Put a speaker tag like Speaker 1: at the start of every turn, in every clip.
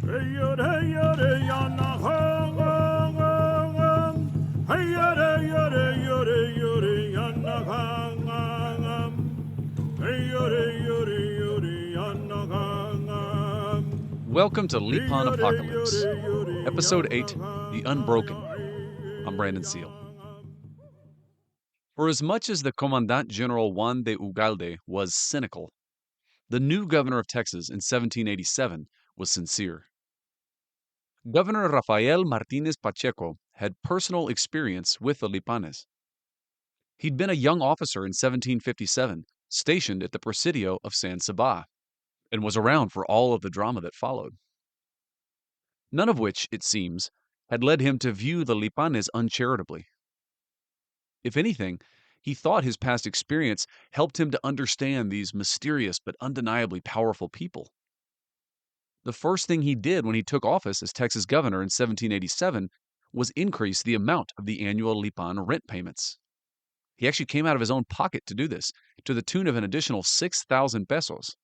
Speaker 1: Welcome to Lipan Apocalypse, Episode 8, The Unbroken. I'm Brandon Seale. For as much as the Commandant General Juan de Ugalde was cynical, the new governor of Texas in 1787 was sincere. Governor Rafael Martinez Pacheco had personal experience with the Lipanes. He'd been a young officer in 1757, stationed at the Presidio of San Saba, and was around for all of the drama that followed. None of which, it seems, had led him to view the Lipanes uncharitably. If anything, he thought his past experience helped him to understand these mysterious but undeniably powerful people. The first thing he did when he took office as Texas governor in 1787 was increase the amount of the annual Lipan rent payments. He actually came out of his own pocket to do this, to the tune of an additional 6,000 pesos.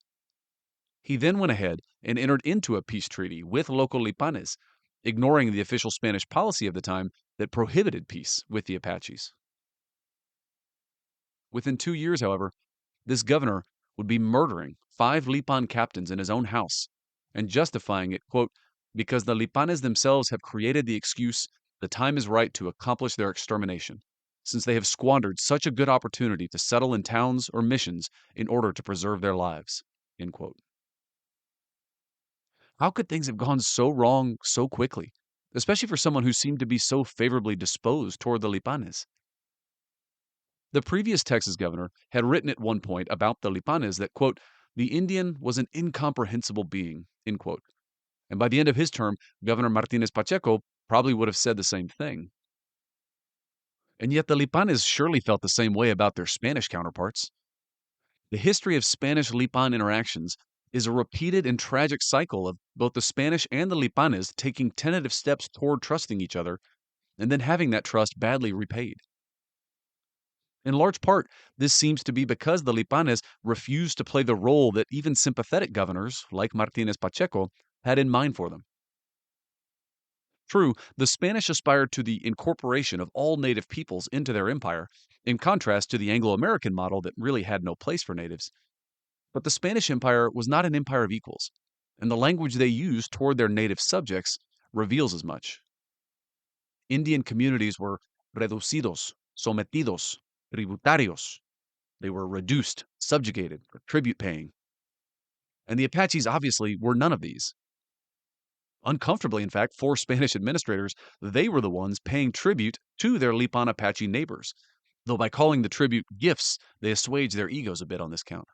Speaker 1: He then went ahead and entered into a peace treaty with local Lipanes, ignoring the official Spanish policy of the time that prohibited peace with the Apaches. Within 2 years, however, this governor would be murdering 5 Lipan captains in his own house and justifying it, quote, because the Lipanes themselves have created the excuse the time is right to accomplish their extermination, since they have squandered such a good opportunity to settle in towns or missions in order to preserve their lives, end quote. How could things have gone so wrong so quickly, especially for someone who seemed to be so favorably disposed toward the Lipanes? The previous Texas governor had written at one point about the Lipanes that, quote, the Indian was an incomprehensible being, end quote. And by the end of his term, Governor Martinez Pacheco probably would have said the same thing. And yet the Lipanes surely felt the same way about their Spanish counterparts. The history of Spanish-Lipan interactions is a repeated and tragic cycle of both the Spanish and the Lipanes taking tentative steps toward trusting each other, and then having that trust badly repaid. In large part, this seems to be because the Lipanes refused to play the role that even sympathetic governors, like Martinez Pacheco, had in mind for them. True, the Spanish aspired to the incorporation of all native peoples into their empire, in contrast to the Anglo-American model that really had no place for natives. But the Spanish Empire was not an empire of equals, and the language they used toward their native subjects reveals as much. Indian communities were reducidos, sometidos, tributarios. They were reduced, subjugated, or tribute-paying. And the Apaches obviously were none of these. Uncomfortably, in fact, for Spanish administrators, they were the ones paying tribute to their Lipan Apache neighbors, though by calling the tribute gifts, they assuaged their egos a bit on this count.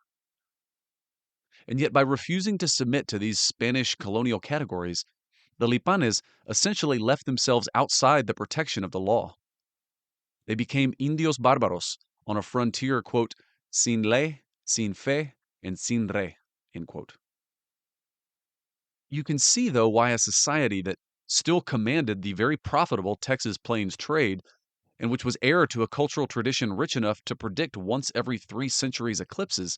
Speaker 1: And yet by refusing to submit to these Spanish colonial categories, the Lipanes essentially left themselves outside the protection of the law. They became indios bárbaros on a frontier, quote, sin ley, sin fe, and sin rey, end quote. You can see, though, why a society that still commanded the very profitable Texas Plains trade, and which was heir to a cultural tradition rich enough to predict once every 3 centuries eclipses,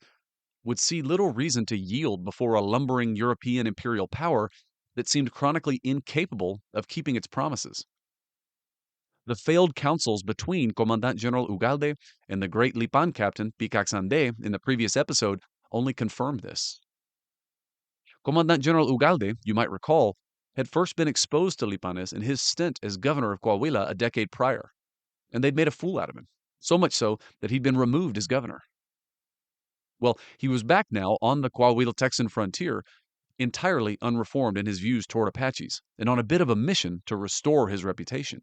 Speaker 1: would see little reason to yield before a lumbering European imperial power that seemed chronically incapable of keeping its promises. The failed councils between Commandant General Ugalde and the great Lipan captain Picaxande in the previous episode only confirmed this. Commandant General Ugalde, you might recall, had first been exposed to Lipanes in his stint as governor of Coahuila a decade prior, and they'd made a fool out of him, so much so that he'd been removed as governor. Well, he was back now on the Coahuila-Texan frontier, entirely unreformed in his views toward Apaches, and on a bit of a mission to restore his reputation.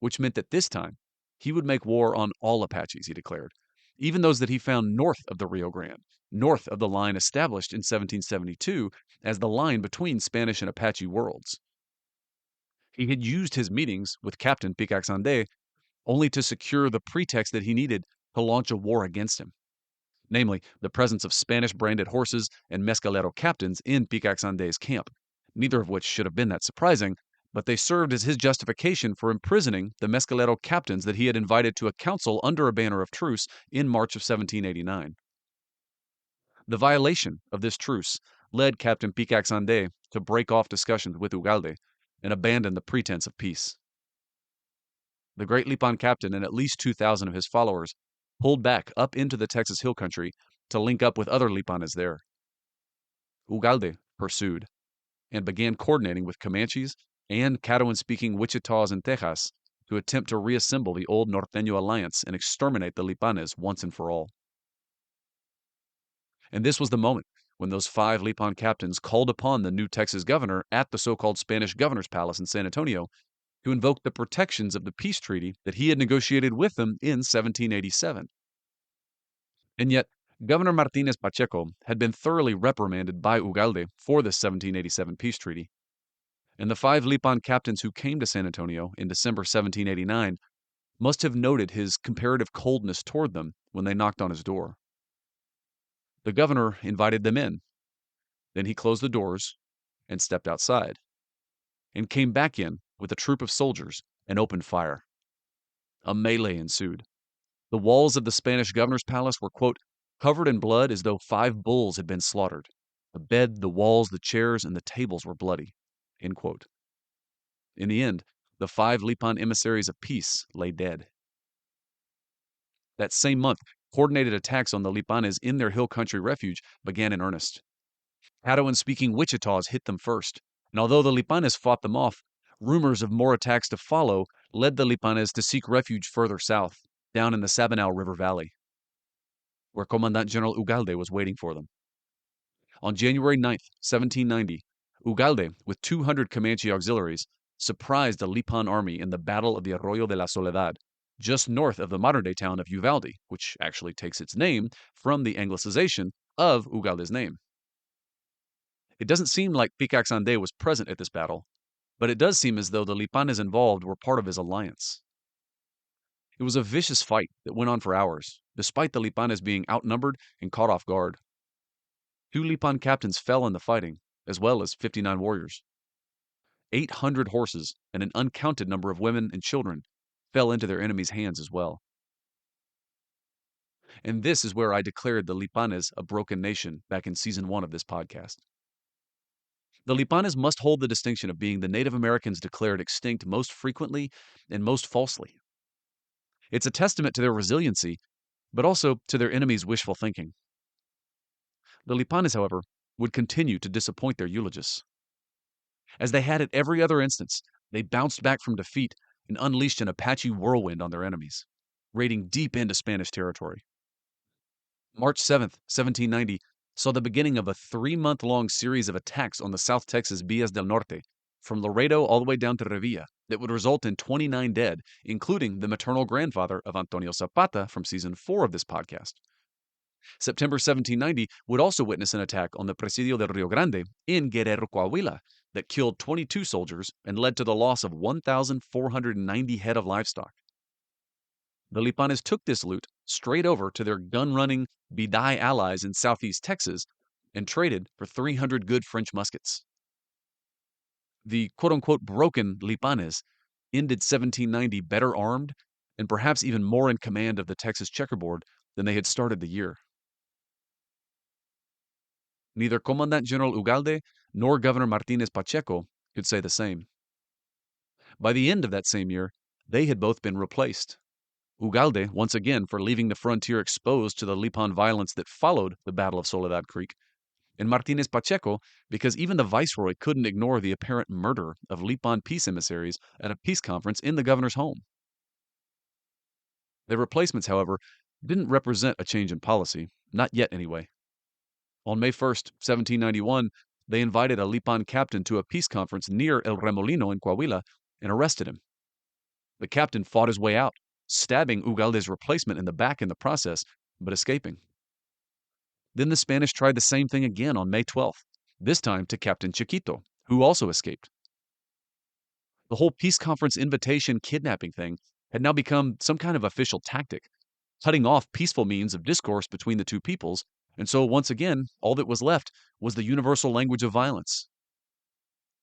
Speaker 1: Which meant that this time, he would make war on all Apaches, he declared, even those that he found north of the Rio Grande, north of the line established in 1772 as the line between Spanish and Apache worlds. He had used his meetings with Captain Picaxande only to secure the pretext that he needed to launch a war against him, namely the presence of Spanish-branded horses and mescalero captains in Picaxande's camp, neither of which should have been that surprising, but they served as his justification for imprisoning the mescalero captains that he had invited to a council under a banner of truce in March of 1789. The violation of this truce led Captain Picaxande to break off discussions with Ugalde and abandon the pretense of peace. The great Lipan captain and at least 2,000 of his followers pulled back up into the Texas Hill Country to link up with other Lipanes there. Ugalde pursued and began coordinating with Comanches and Caddoan-speaking Wichitas in Texas to attempt to reassemble the old Norteño alliance and exterminate the Lipanes once and for all. And this was the moment when those 5 Lipan captains called upon the new Texas governor at the so-called Spanish governor's palace in San Antonio to invoke the protections of the peace treaty that he had negotiated with them in 1787. And yet, Governor Martinez Pacheco had been thoroughly reprimanded by Ugalde for this 1787 peace treaty, and the 5 Lipan captains who came to San Antonio in December 1789 must have noted his comparative coldness toward them when they knocked on his door. The governor invited them in. Then he closed the doors and stepped outside, and came back in with a troop of soldiers and opened fire. A melee ensued. The walls of the Spanish governor's palace were, quote, covered in blood as though 5 bulls had been slaughtered. The bed, the walls, the chairs, and the tables were bloody, end quote. In the end, the 5 Lipan emissaries of peace lay dead. That same month, coordinated attacks on the Lipanes in their hill country refuge began in earnest. Caddoan-speaking Wichitas hit them first, and although the Lipanes fought them off, rumors of more attacks to follow led the Lipanes to seek refuge further south, down in the Sabinal River Valley, where Commandant General Ugalde was waiting for them. On January 9th, 1790, Ugalde, with 200 Comanche auxiliaries, surprised the Lipan army in the Battle of the Arroyo de la Soledad, just north of the modern-day town of Uvalde, which actually takes its name from the anglicization of Ugalde's name. It doesn't seem like Picaxande was present at this battle, but it does seem as though the Lipanes involved were part of his alliance. It was a vicious fight that went on for hours, despite the Lipanes being outnumbered and caught off guard. 2 Lipan captains fell in the fighting, as well as 59 warriors. 800 horses and an uncounted number of women and children fell into their enemies' hands as well. And this is where I declared the Lipanes a broken nation back in Season 1 of this podcast. The Lipanes must hold the distinction of being the Native Americans declared extinct most frequently and most falsely. It's a testament to their resiliency, but also to their enemies' wishful thinking. The Lipanes, however, would continue to disappoint their eulogists. As they had at every other instance, they bounced back from defeat and unleashed an Apache whirlwind on their enemies, raiding deep into Spanish territory. March 7th, 1790, saw the beginning of a 3-month-long series of attacks on the South Texas Villas del Norte, from Laredo all the way down to Revilla, that would result in 29 dead, including the maternal grandfather of Antonio Zapata from Season 4 of this podcast. September 1790 would also witness an attack on the Presidio del Rio Grande in Guerrero, Coahuila, that killed 22 soldiers and led to the loss of 1,490 head of livestock. The Lipanes took this loot straight over to their gun-running Biday allies in southeast Texas and traded for 300 good French muskets. The quote-unquote broken Lipanes ended 1790 better armed and perhaps even more in command of the Texas checkerboard than they had started the year. Neither Commandant General Ugalde nor Governor Martinez Pacheco could say the same. By the end of that same year, they had both been replaced. Ugalde, once again, for leaving the frontier exposed to the Lipan violence that followed the Battle of Soledad Creek, and Martinez Pacheco because even the viceroy couldn't ignore the apparent murder of Lipan peace emissaries at a peace conference in the governor's home. Their replacements, however, didn't represent a change in policy, not yet anyway. On May 1st, 1791, they invited a Lipan captain to a peace conference near El Remolino in Coahuila and arrested him. The captain fought his way out, stabbing Ugalde's replacement in the back in the process, but escaping. Then the Spanish tried the same thing again on May 12th, this time to Captain Chiquito, who also escaped. The whole peace conference invitation kidnapping thing had now become some kind of official tactic, cutting off peaceful means of discourse between the two peoples, and so once again, all that was left was the universal language of violence.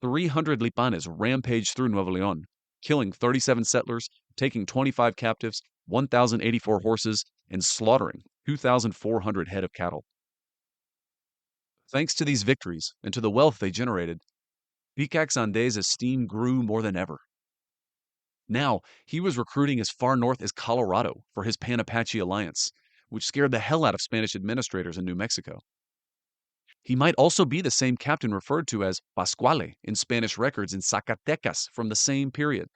Speaker 1: 300 Lipanes rampaged through Nuevo León, killing 37 settlers, taking 25 captives, 1,084 horses, and slaughtering 2,400 head of cattle. Thanks to these victories and to the wealth they generated, Picacsande's esteem grew more than ever. Now, he was recruiting as far north as Colorado for his Pan-Apache alliance, which scared the hell out of Spanish administrators in New Mexico. He might also be the same captain referred to as Pascuale in Spanish records in Zacatecas from the same period,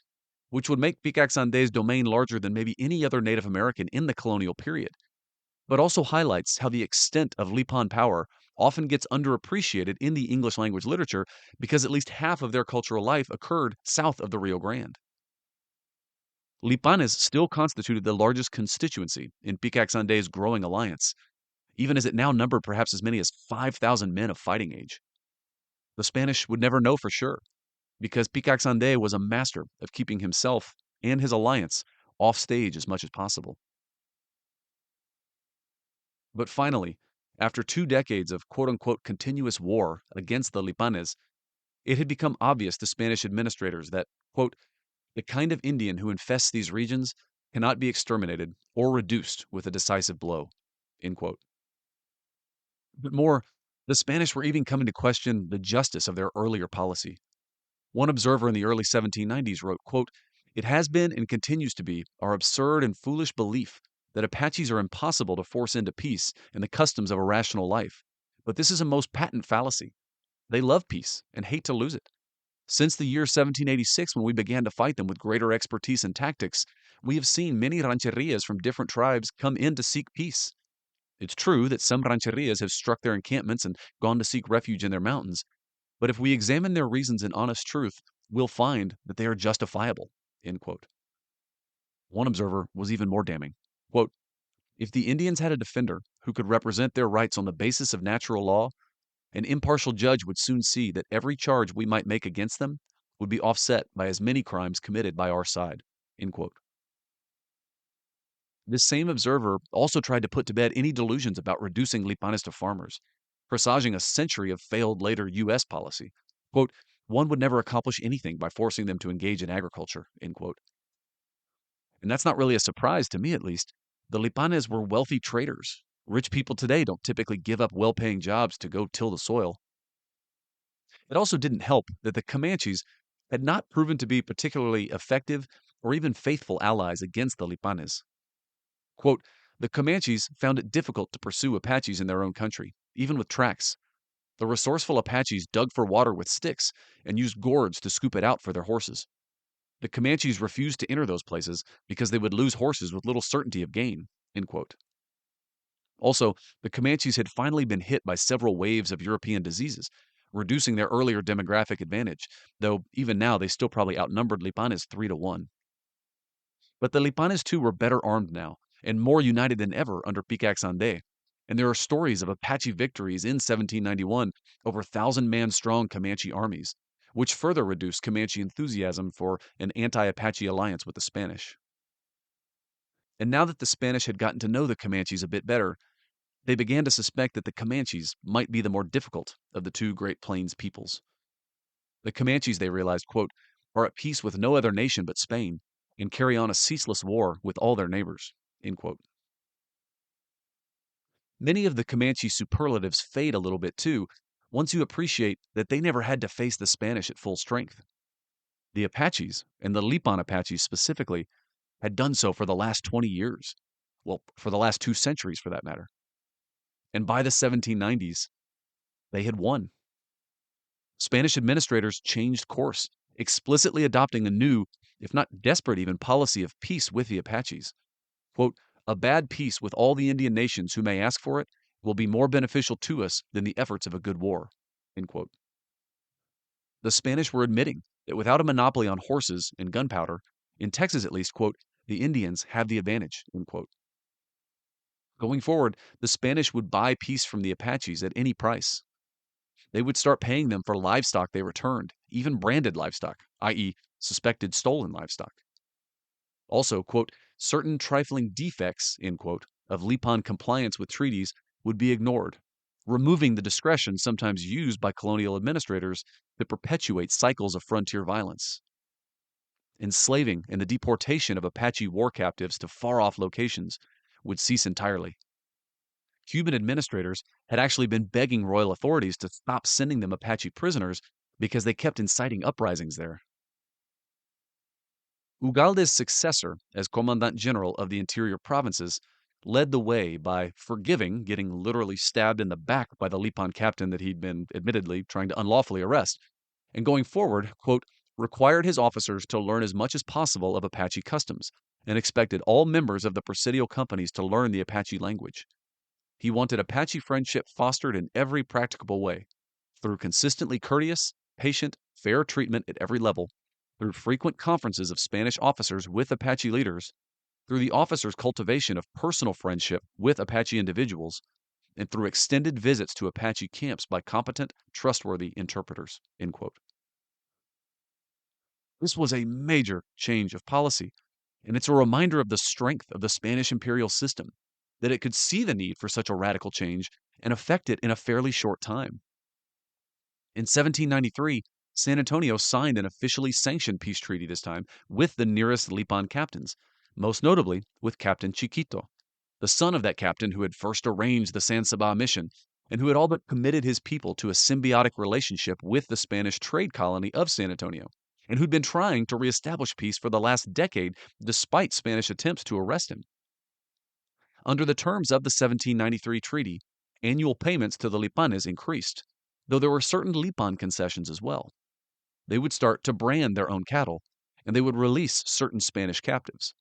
Speaker 1: which would make Picacsande's domain larger than maybe any other Native American in the colonial period, but also highlights how the extent of Lipan power often gets underappreciated in the English language literature because at least half of their cultural life occurred south of the Rio Grande. Lipanes still constituted the largest constituency in Picacsande's growing alliance, even as it now numbered perhaps as many as 5,000 men of fighting age. The Spanish would never know for sure, because Picacsande was a master of keeping himself and his alliance off stage as much as possible. But finally, after 2 decades of quote-unquote continuous war against the Lipanes, it had become obvious to Spanish administrators that, quote, the kind of Indian who infests these regions cannot be exterminated or reduced with a decisive blow, end quote. But more, the Spanish were even coming to question the justice of their earlier policy. One observer in the early 1790s wrote, quote, it has been and continues to be our absurd and foolish belief that Apaches are impossible to force into peace and the customs of a rational life. But this is a most patent fallacy. They love peace and hate to lose it. Since the year 1786, when we began to fight them with greater expertise and tactics, we have seen many rancherias from different tribes come in to seek peace. It's true that some rancherias have struck their encampments and gone to seek refuge in their mountains, but if we examine their reasons in honest truth, we'll find that they are justifiable, end quote. One observer was even more damning. Quote, if the Indians had a defender who could represent their rights on the basis of natural law, an impartial judge would soon see that every charge we might make against them would be offset by as many crimes committed by our side, end quote. This same observer also tried to put to bed any delusions about reducing Lipanes to farmers, presaging a century of failed later U.S. policy. Quote, one would never accomplish anything by forcing them to engage in agriculture, end quote. And that's not really a surprise, to me at least. The Lipanes were wealthy traders. Rich people today don't typically give up well-paying jobs to go till the soil. It also didn't help that the Comanches had not proven to be particularly effective or even faithful allies against the Lipanes. Quote, the Comanches found it difficult to pursue Apaches in their own country, even with tracks. The resourceful Apaches dug for water with sticks and used gourds to scoop it out for their horses. The Comanches refused to enter those places because they would lose horses with little certainty of gain, end quote. Also, the Comanches had finally been hit by several waves of European diseases, reducing their earlier demographic advantage, though even now they still probably outnumbered Lipanes 3-1. But the Lipanes too were better armed now, and more united than ever under Picacsande, and there are stories of Apache victories in 1791 over 1,000-man strong Comanche armies, which further reduced Comanche enthusiasm for an anti-Apache alliance with the Spanish. And now that the Spanish had gotten to know the Comanches a bit better, they began to suspect that the Comanches might be the more difficult of the two Great Plains peoples. The Comanches, they realized, quote, are at peace with no other nation but Spain, and carry on a ceaseless war with all their neighbors, end quote. Many of the Comanche superlatives fade a little bit too, once you appreciate that they never had to face the Spanish at full strength. The Apaches, and the Lipan Apaches specifically, had done so for the last 20 years. Well, for the last 2 centuries for that matter. And by the 1790s, they had won. Spanish administrators changed course, explicitly adopting a new, if not desperate even, policy of peace with the Apaches. Quote, a bad peace with all the Indian nations who may ask for it will be more beneficial to us than the efforts of a good war, end quote. The Spanish were admitting that without a monopoly on horses and gunpowder, in Texas at least, quote, the Indians have the advantage, end quote. Going forward, the Spanish would buy peace from the Apaches at any price. They would start paying them for livestock they returned, even branded livestock, i.e., suspected stolen livestock. Also, quote, certain trifling defects, end quote, of Lipan compliance with treaties would be ignored, removing the discretion sometimes used by colonial administrators to perpetuate cycles of frontier violence. Enslaving and the deportation of Apache war captives to far-off locations would cease entirely. Cuban administrators had actually been begging royal authorities to stop sending them Apache prisoners because they kept inciting uprisings there. Ugalde's successor as Commandant General of the interior provinces led the way by forgiving getting literally stabbed in the back by the Lipan captain that he'd been admittedly trying to unlawfully arrest, and going forward, quote, required his officers to learn as much as possible of Apache customs and expected all members of the presidial companies to learn the Apache language. He wanted Apache friendship fostered in every practicable way, through consistently courteous, patient, fair treatment at every level, through frequent conferences of Spanish officers with Apache leaders, through the officers' cultivation of personal friendship with Apache individuals, and through extended visits to Apache camps by competent, trustworthy interpreters. End quote. This was a major change of policy, and it's a reminder of the strength of the Spanish imperial system, that it could see the need for such a radical change and effect it in a fairly short time. In 1793, San Antonio signed an officially sanctioned peace treaty this time with the nearest Lipan captains, most notably with Captain Chiquito, the son of that captain who had first arranged the San Saba mission and who had all but committed his people to a symbiotic relationship with the Spanish trade colony of San Antonio, and who'd been trying to reestablish peace for the last decade despite Spanish attempts to arrest him. Under the terms of the 1793 treaty, annual payments to the Lipanes increased, though there were certain Lipan concessions as well. They would start to brand their own cattle, and they would release certain Spanish captives.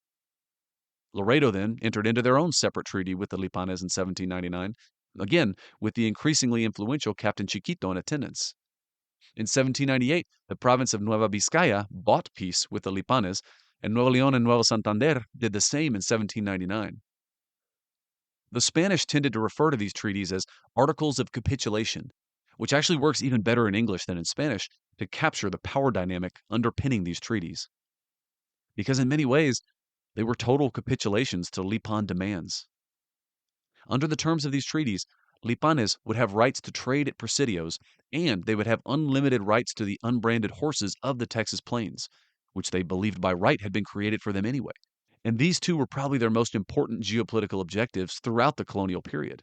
Speaker 1: Laredo then entered into their own separate treaty with the Lipanes in 1799, again with the increasingly influential Captain Chiquito in attendance. In 1798, the province of Nueva Vizcaya bought peace with the Lipanes, and Nuevo León and Nuevo Santander did the same in 1799. The Spanish tended to refer to these treaties as articles of capitulation, which actually works even better in English than in Spanish to capture the power dynamic underpinning these treaties. Because in many ways, they were total capitulations to Lipan demands. Under the terms of these treaties, Lipanes would have rights to trade at presidios, and they would have unlimited rights to the unbranded horses of the Texas plains, which they believed by right had been created for them anyway. And these two were probably their most important geopolitical objectives throughout the colonial period.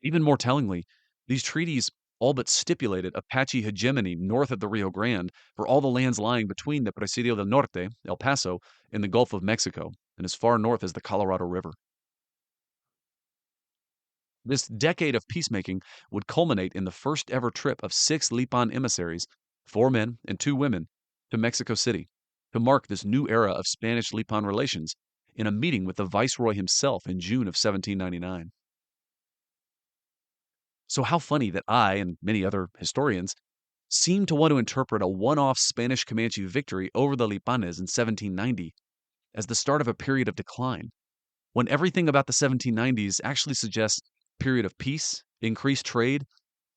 Speaker 1: Even more tellingly, these treaties all but stipulated Apache hegemony north of the Rio Grande for all the lands lying between the Presidio del Norte, El Paso, and the Gulf of Mexico, and as far north as the Colorado River. This decade of peacemaking would culminate in the first ever trip of 6 Lipan emissaries, 4 men and 2 women, to Mexico City to mark this new era of Spanish-Lipan relations in a meeting with the Viceroy himself in June of 1799. So how funny that I, and many other historians, seem to want to interpret a one-off Spanish Comanche victory over the Lipanes in 1790 as the start of a period of decline, when everything about the 1790s actually suggests a period of peace, increased trade,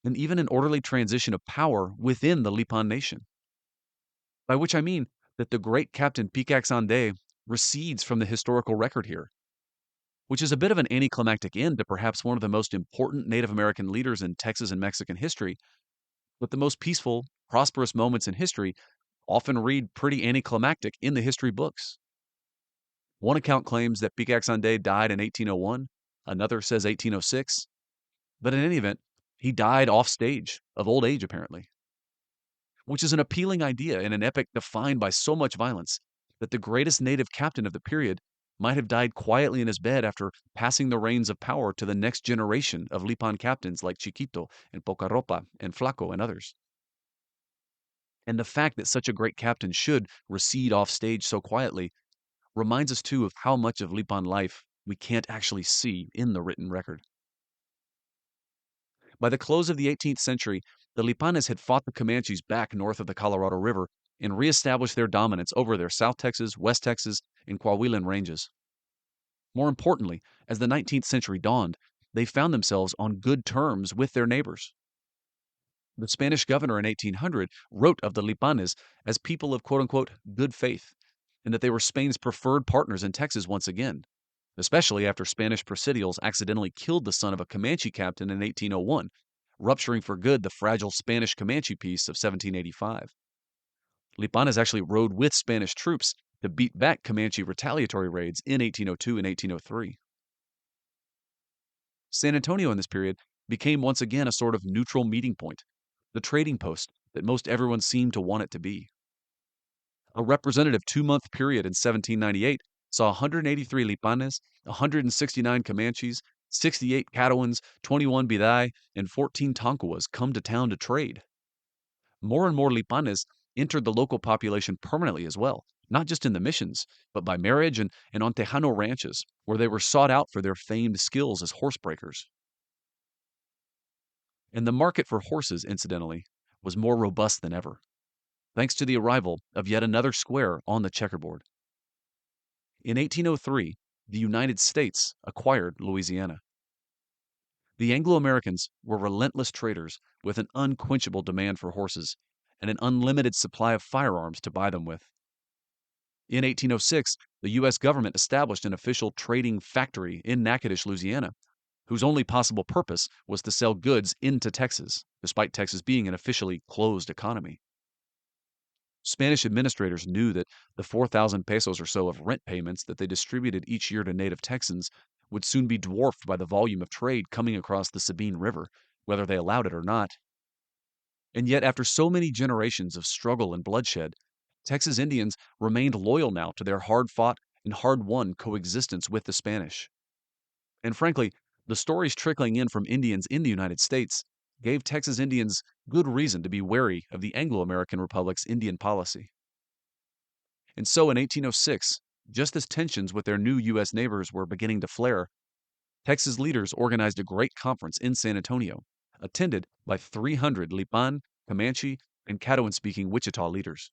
Speaker 1: and even an orderly transition of power within the Lipan nation. By which I mean that the great Captain Piccax Ande recedes from the historical record here, which is a bit of an anticlimactic end to perhaps one of the most important Native American leaders in Texas and Mexican history. But the most peaceful, prosperous moments in history often read pretty anticlimactic in the history books. One account claims that Piccax Ande died in 1801, another says 1806, but in any event, he died off stage, of old age apparently. Which is an appealing idea in an epic defined by so much violence that the greatest native captain of the period might have died quietly in his bed after passing the reins of power to the next generation of Lipan captains like Chiquito and Pocarropa and Flaco and others. And the fact that such a great captain should recede off stage so quietly reminds us too of how much of Lipan life we can't actually see in the written record. By the close of the 18th century, the Lipanes had fought the Comanches back north of the Colorado River and reestablished their dominance over their South Texas, West Texas, and Coahuilan ranges. More importantly, as the 19th century dawned, they found themselves on good terms with their neighbors. The Spanish governor in 1800 wrote of the Lipanes as people of quote-unquote good faith, and that they were Spain's preferred partners in Texas once again, especially after Spanish presidials accidentally killed the son of a Comanche captain in 1801, rupturing for good the fragile Spanish-Comanche peace of 1785. Lipanes actually rode with Spanish troops to beat back Comanche retaliatory raids in 1802 and 1803. San Antonio in this period became once again a sort of neutral meeting point, the trading post that most everyone seemed to want it to be. A representative 2-month period in 1798 saw 183 Lipanes, 169 Comanches, 68 Caddoans, 21 Bidai, and 14 Tonkawas come to town to trade. More and more Lipanes entered the local population permanently as well, not just in the missions, but by marriage and on Tejano ranches, where they were sought out for their famed skills as horsebreakers. And the market for horses, incidentally, was more robust than ever, thanks to the arrival of yet another square on the checkerboard. In 1803, the United States acquired Louisiana. The Anglo-Americans were relentless traders with an unquenchable demand for horses and an unlimited supply of firearms to buy them with. In 1806, the U.S. government established an official trading factory in Natchitoches, Louisiana, whose only possible purpose was to sell goods into Texas, despite Texas being an officially closed economy. Spanish administrators knew that the 4,000 pesos or so of rent payments that they distributed each year to native Texans would soon be dwarfed by the volume of trade coming across the Sabine River, whether they allowed it or not. And yet, after so many generations of struggle and bloodshed, Texas Indians remained loyal now to their hard-fought and hard-won coexistence with the Spanish. And frankly, the stories trickling in from Indians in the United States gave Texas Indians good reason to be wary of the Anglo-American Republic's Indian policy. And so in 1806, just as tensions with their new U.S. neighbors were beginning to flare, Texas leaders organized a great conference in San Antonio, attended by 300 Lipan, Comanche, and Caddoan-speaking Wichita leaders.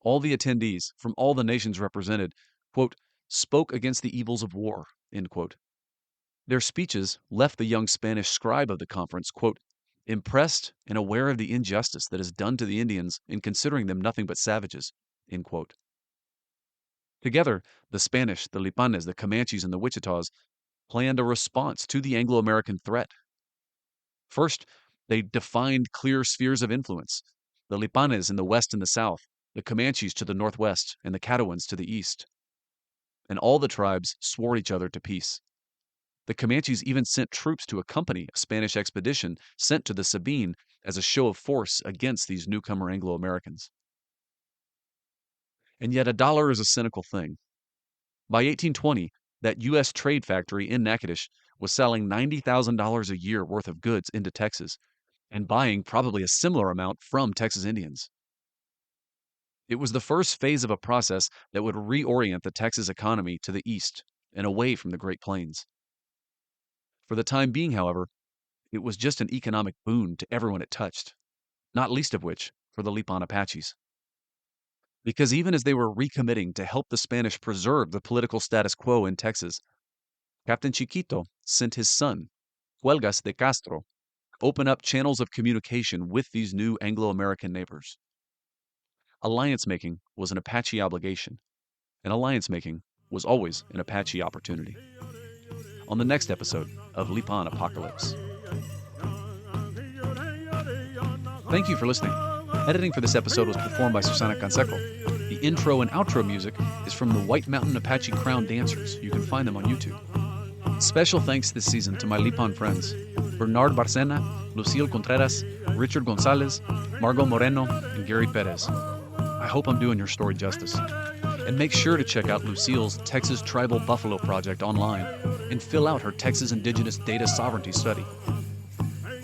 Speaker 1: All the attendees from all the nations represented, quote, spoke against the evils of war, end quote. Their speeches left the young Spanish scribe of the conference, quote, impressed and aware of the injustice that is done to the Indians in considering them nothing but savages, end quote. Together, the Spanish, the Lipanes, the Comanches, and the Wichitas planned a response to the Anglo-American threat. First, they defined clear spheres of influence, the Lipanes in the west and the south, the Comanches to the northwest, and the Caddoans to the east. And all the tribes swore each other to peace. The Comanches even sent troops to accompany a Spanish expedition sent to the Sabine as a show of force against these newcomer Anglo-Americans. And yet a dollar is a cynical thing. By 1820, that U.S. trade factory in Natchitoches was selling $90,000 a year worth of goods into Texas and buying probably a similar amount from Texas Indians. It was the first phase of a process that would reorient the Texas economy to the east and away from the Great Plains. For the time being, however, it was just an economic boon to everyone it touched, not least of which for the Lipan Apaches. Because even as they were recommitting to help the Spanish preserve the political status quo in Texas, Captain Chiquito sent his son, Huelgas de Castro, open up channels of communication with these new Anglo-American neighbors. Alliance-making was an Apache obligation, and alliance-making was always an Apache opportunity. On the next episode of Lipan Apocalypse. Thank you for listening. Editing for this episode was performed by Susana Canseco. The intro and outro music is from the White Mountain Apache Crown Dancers. You can find them on YouTube. Special thanks this season to my Lipan friends, Bernard Barcena, Lucille Contreras, Richard Gonzalez, Margot Moreno, and Gary Perez. I hope I'm doing your story justice. And make sure to check out Lucille's Texas Tribal Buffalo Project online and fill out her Texas Indigenous Data Sovereignty Study.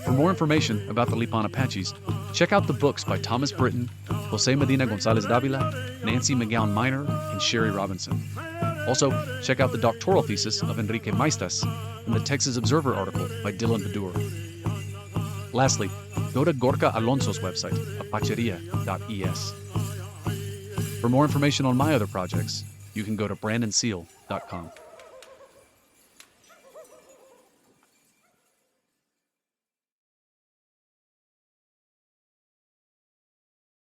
Speaker 1: For more information about the Lipan Apaches, check out the books by Thomas Britton, Jose Medina Gonzalez Davila, Nancy McGowan Minor, and Sherry Robinson. Also, check out the doctoral thesis of Enrique Maestas and the Texas Observer article by Dylan Bedour. Lastly, go to Gorka Alonso's website, apacheria.es. For more information on my other projects, you can go to brandonseale.com.